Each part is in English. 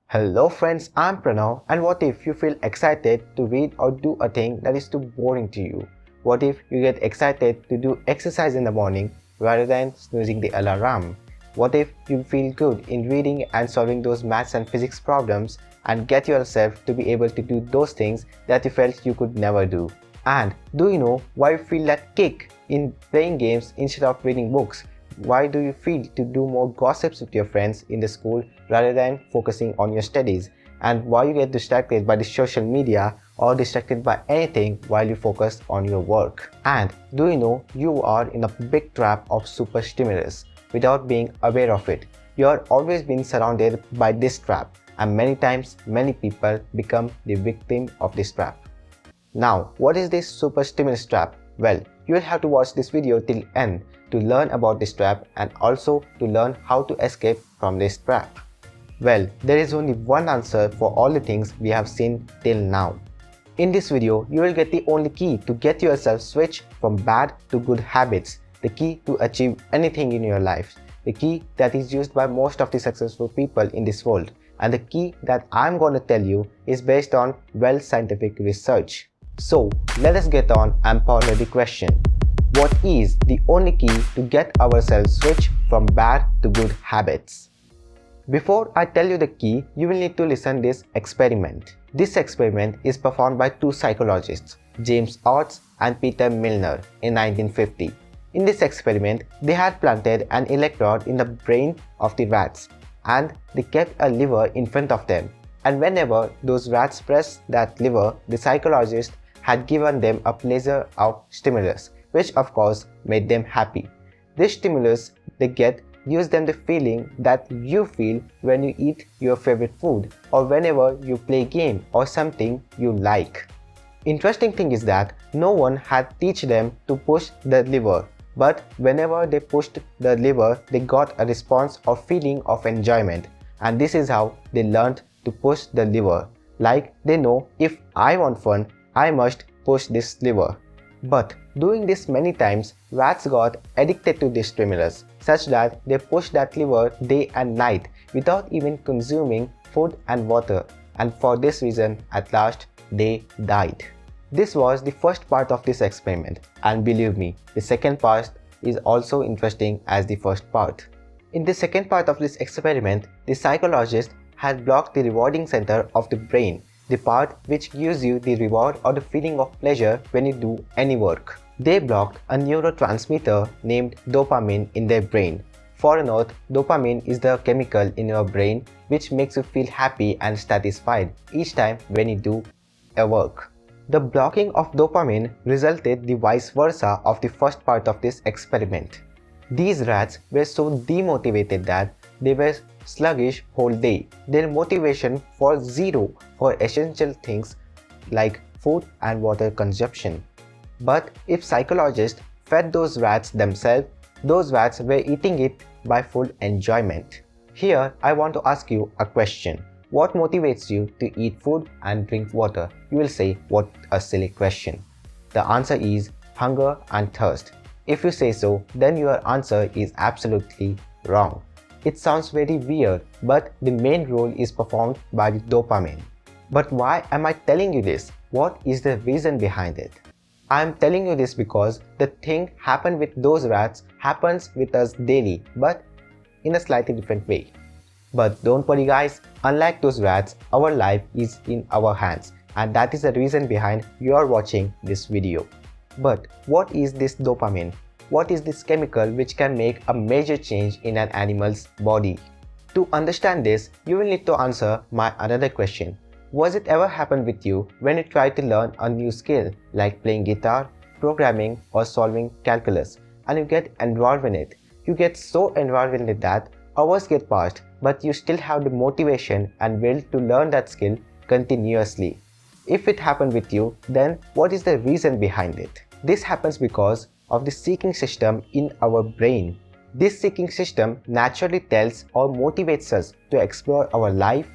Hello friends, I'm Pranav, and what if you feel excited to read or do a thing that is too boring to you? What if you get excited to do exercise in the morning rather than snoozing the alarm? What if you feel good in reading and solving those maths and physics problems and get yourself to be able to do those things that you felt you could never do? And do you know why you feel that kick in playing games instead of reading books? Why do you feel to do more gossips with your friends in the school rather than focusing on your studies? And why you get distracted by the social media or distracted by anything while you focus on your work? And do you know you are in a big trap of super stimulus without being aware of it? You are always being surrounded by this trap, and many times many people become the victim of this trap. Now, what is this super stimulus trap? Well, you will have to watch this video till end to learn about this trap and also to learn how to escape from this trap. Well, there is only one answer for all the things we have seen till now. In this video, you will get the only key to get yourself switched from bad to good habits, the key to achieve anything in your life, the key that is used by most of the successful people in this world, and the key that I'm going to tell you is based on well scientific research. So, let us get on and ponder the question. What is the only key to get ourselves switched from bad to good habits? Before I tell you the key, you will need to listen this experiment. This experiment is performed by two psychologists, James Oates and Peter Milner, in 1950. In this experiment, they had planted an electrode in the brain of the rats and they kept a lever in front of them. And whenever those rats pressed that lever, the psychologist had given them a pleasure of stimulus, which of course made them happy. This stimulus they get gives them the feeling that you feel when you eat your favorite food or whenever you play a game or something you like. Interesting thing is that no one had teach them to push the lever, but whenever they pushed the lever, they got a response or feeling of enjoyment, and this is how they learned to push the lever. Like they know, if I want fun, I must push this lever. But doing this many times, rats got addicted to this stimulus such that they pushed that lever day and night without even consuming food and water, and for this reason at last they died. This was the first part of this experiment, and believe me, the second part is also interesting as the first part. In the second part of this experiment, the psychologist had blocked the rewarding center of the brain, the part which gives you the reward or the feeling of pleasure when you do any work. They blocked a neurotransmitter named dopamine in their brain. For a note, dopamine is the chemical in your brain which makes you feel happy and satisfied each time when you do a work. The blocking of dopamine resulted the vice versa of the first part of this experiment. These rats were so demotivated that they were sluggish whole day. Their motivation was zero for essential things like food and water consumption. But if psychologists fed those rats themselves, those rats were eating it by full enjoyment. Here I want to ask you a question. What motivates you to eat food and drink water? You will say, what a silly question. The answer is hunger and thirst. If you say so, then your answer is absolutely wrong. It sounds very weird, but the main role is performed by the dopamine. But why am I telling you this? What is the reason behind it? I am telling you this because the thing happened with those rats happens with us daily, but in a slightly different way. But don't worry guys, unlike those rats, our life is in our hands, and that is the reason behind you are watching this video. But what is this dopamine? What is this chemical which can make a major change in an animal's body? To understand this, you will need to answer my another question. Was it ever happened with you when you tried to learn a new skill like playing guitar, programming or solving calculus, and you get involved in it? You get so involved in it that hours get passed, but you still have the motivation and will to learn that skill continuously. If it happened with you, then what is the reason behind it? This happens because of the seeking system in our brain. This seeking system naturally tells or motivates us to explore our life,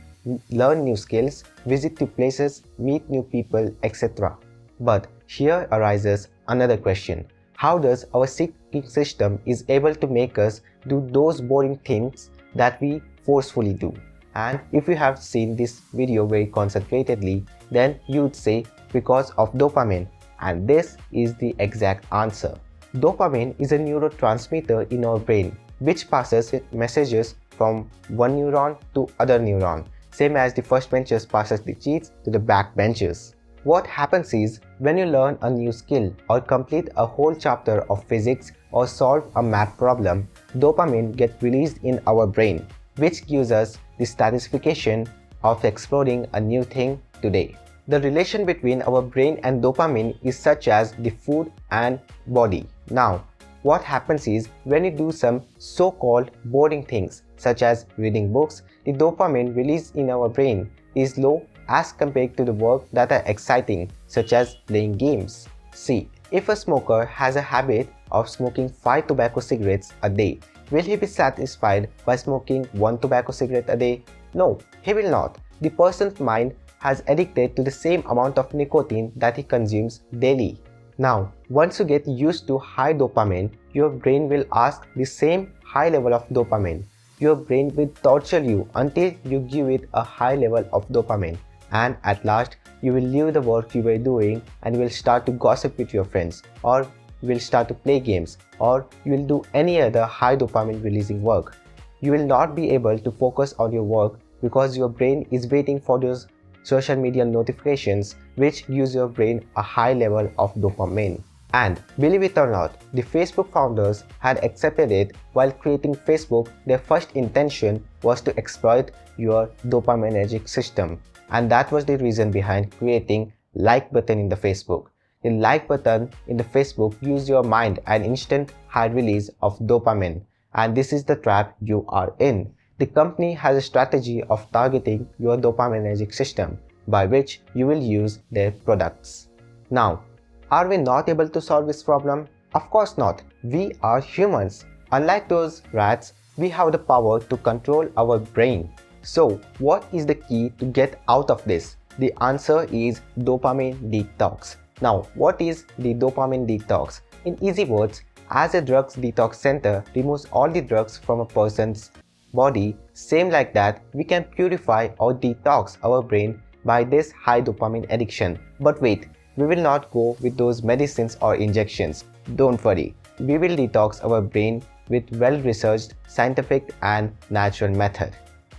learn new skills, visit new places, meet new people, etc. But here arises another question. How does our seeking system is able to make us do those boring things that we forcefully do? And if you have seen this video very concentratedly, then you would say because of dopamine. And this is the exact answer. Dopamine is a neurotransmitter in our brain which passes messages from one neuron to other neuron, same as the first benchers passes the cheats to the back benchers. What happens is when you learn a new skill or complete a whole chapter of physics or solve a math problem, dopamine gets released in our brain, which gives us the satisfaction of exploring a new thing today. The relation between our brain and dopamine is such as the food and body. Now, what happens is when you do some so-called boring things such as reading books, the dopamine released in our brain is low as compared to the work that are exciting such as playing games. See, if a smoker has a habit of smoking 5 tobacco cigarettes a day, will he be satisfied by smoking 1 tobacco cigarette a day? No, he will not. The person's mind has addicted to the same amount of nicotine that he consumes daily. Now, once you get used to high dopamine, your brain will ask the same high level of dopamine. Your brain will torture you until you give it a high level of dopamine. And at last, you will leave the work you were doing and will start to gossip with your friends, or you will start to play games, or you will do any other high dopamine releasing work. You will not be able to focus on your work because your brain is waiting for those social media notifications which gives your brain a high level of dopamine. And believe it or not, the Facebook founders had accepted it. While creating Facebook, their first intention was to exploit your dopaminergic system. And that was the reason behind creating like button in the Facebook. The like button in the Facebook gives your mind an instant high release of dopamine. And this is the trap you are in. The company has a strategy of targeting your dopaminergic system by which you will use their products. Now, are we not able to solve this problem? Of course not. We are humans. Unlike those rats, we have the power to control our brain. So, what is the key to get out of this? The answer is dopamine detox. Now, what is the dopamine detox? In easy words, as a drugs detox center removes all the drugs from a person's body, same like that, we can purify or detox our brain by this high dopamine addiction. But wait, we will not go with those medicines or injections. Don't worry, we will detox our brain with well-researched, scientific and natural method.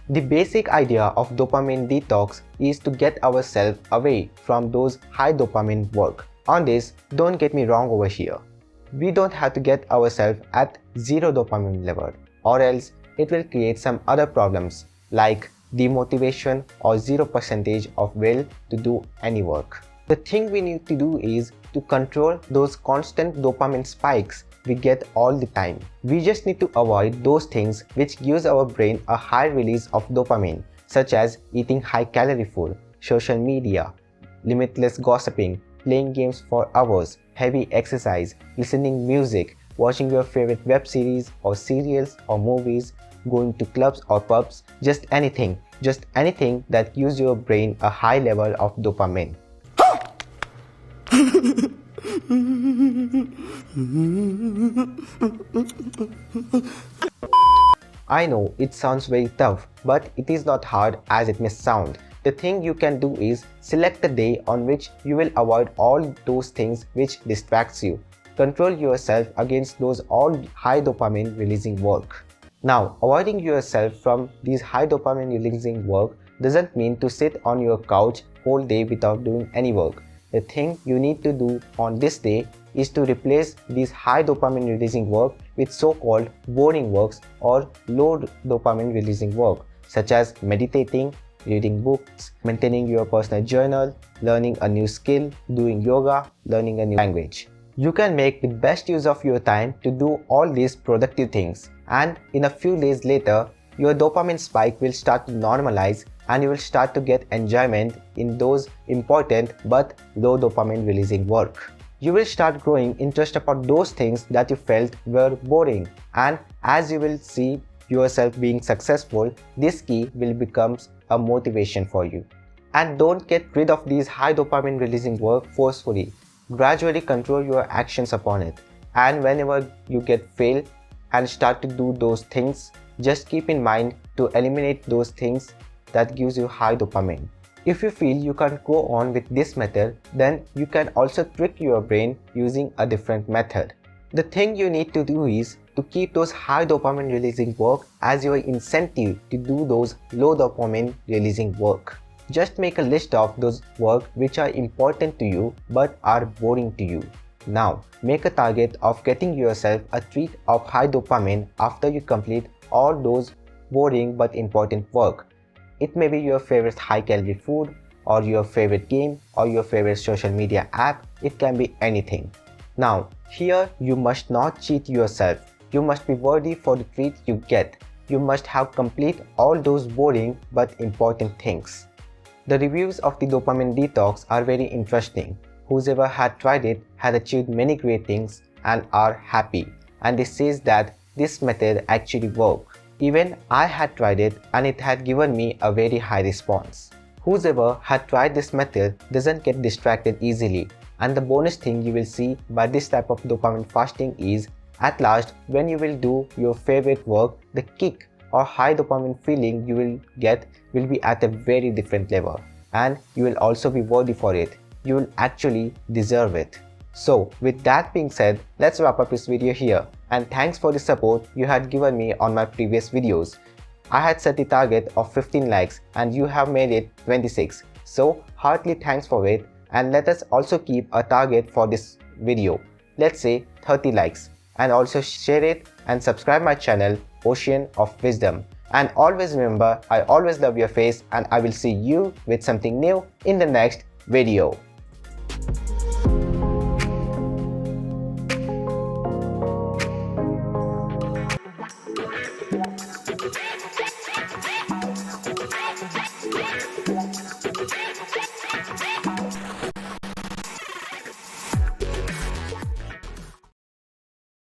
The basic idea of dopamine detox is to get ourselves away from those high dopamine work. On this, don't get me wrong over here. We don't have to get ourselves at zero dopamine level, or else it will create some other problems like demotivation or 0% of will to do any work. The thing we need to do is to control those constant dopamine spikes we get all the time. We just need to avoid those things which gives our brain a high release of dopamine, such as eating high calorie food, social media, limitless gossiping, playing games for hours, heavy exercise, listening music, watching your favorite web series or serials or movies, going to clubs or pubs, just anything that gives your brain a high level of dopamine. I know it sounds very tough, but it is not hard as it may sound. The thing you can do is select the day on which you will avoid all those things which distracts you. Control yourself against those all high dopamine releasing work. Now, avoiding yourself from these high dopamine releasing work doesn't mean to sit on your couch whole day without doing any work. The thing you need to do on this day is to replace these high dopamine releasing work with so-called boring works or low dopamine releasing work, such as meditating, reading books, maintaining your personal journal, learning a new skill, doing yoga, learning a new language. You can make the best use of your time to do all these productive things, and in a few days later, your dopamine spike will start to normalize and you will start to get enjoyment in those important but low dopamine releasing work. You will start growing interest about those things that you felt were boring, and as you will see yourself being successful, this key will become a motivation for you. And don't get rid of these high dopamine releasing work forcefully. Gradually control your actions upon it, and whenever you get failed and start to do those things, just keep in mind to eliminate those things that gives you high dopamine. If you feel you can't go on with this method, then you can also trick your brain using a different method. The thing you need to do is to keep those high dopamine releasing work as your incentive to do those low dopamine releasing work. Just make a list of those work which are important to you but are boring to you. Now, make a target of getting yourself a treat of high dopamine after you complete all those boring but important work. It may be your favorite high-calorie food, or your favorite game, or your favorite social media app. It can be anything. Now, here you must not cheat yourself. You must be worthy for the treat you get. You must have complete all those boring but important things. The reviews of the dopamine detox are very interesting. Whoever had tried it had achieved many great things and are happy, and it says that this method actually works. Even I had tried it and it had given me a very high response. Whoever had tried this method doesn't get distracted easily, and the bonus thing you will see by this type of dopamine fasting is, at last, when you will do your favorite work, the kick or high dopamine feeling you will get will be at a very different level, and you will also be worthy for it. You will actually deserve it. So with that being said, let's wrap up this video here, and thanks for the support you had given me on my previous videos. I had set the target of 15 likes and you have made it 26. So heartily thanks for it, and let us also keep a target for this video. Let's say 30 likes, and also share it and subscribe my channel Ocean of Wisdom. And always remember, I always love your face, and I will see you with something new in the next video.